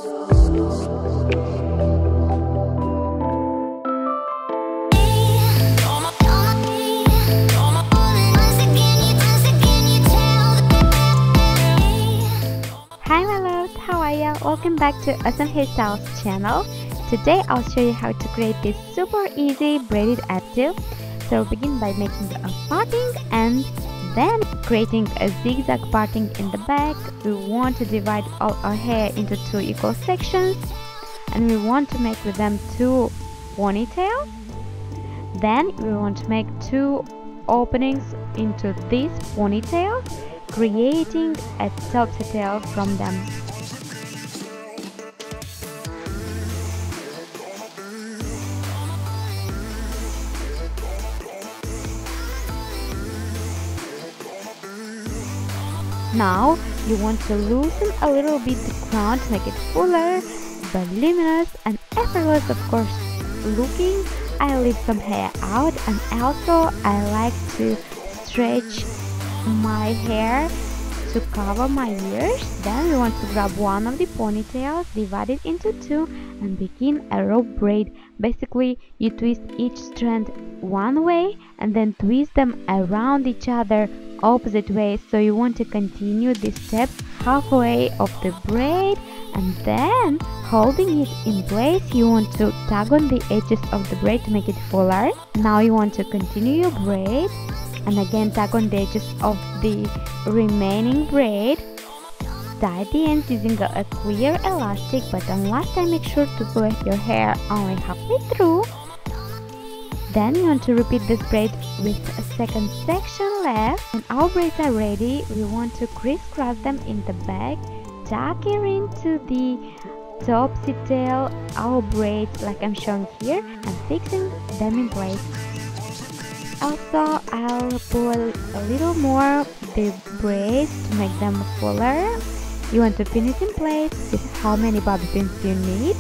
Hi my loves, how are ya? Welcome back to Awesome Hairstyles channel. Today I'll show you how to create this super easy braided updo. So begin by making a parting and then creating a zigzag parting in the back. We want to divide all our hair into two equal sections and we want to make with them two ponytails. Then we want to make two openings into these ponytails, creating a topsy tail from them. Now you want to loosen a little bit the crown to make it fuller, voluminous and effortless, of course looking. I leave some hair out and also I like to stretch my hair to cover my ears. Then we want to grab one of the ponytails, divide it into two and begin a rope braid. Basically you twist each strand one way and then twist them around each other opposite ways. So you want to continue this step halfway of the braid and then holding it in place you want to tug on the edges of the braid to make it fuller. Now you want to continue your braid and again tug on the edges of the remaining braid. Tie the ends using a clear elastic, but on last time make sure to plait your hair only halfway through. Then you want to repeat this braid with a second section left. When our braids are ready, we want to crisscross them in the back, tucking into the topsy tail our braids like I'm showing here and fixing them in place. Also, I'll pull a little more the braids to make them fuller. You want to pin it in place. This is how many bobby pins you need.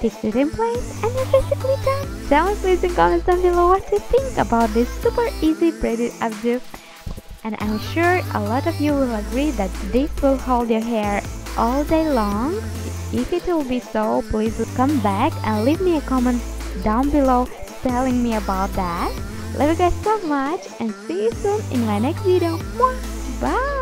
Fix it in place and you're basically done. Tell me please in comments down below what you think about this super easy braided updo. And I'm sure a lot of you will agree that this will hold your hair all day long. If it will be so, please come back and leave me a comment down below telling me about that. Love you guys so much and see you soon in my next video. Bye!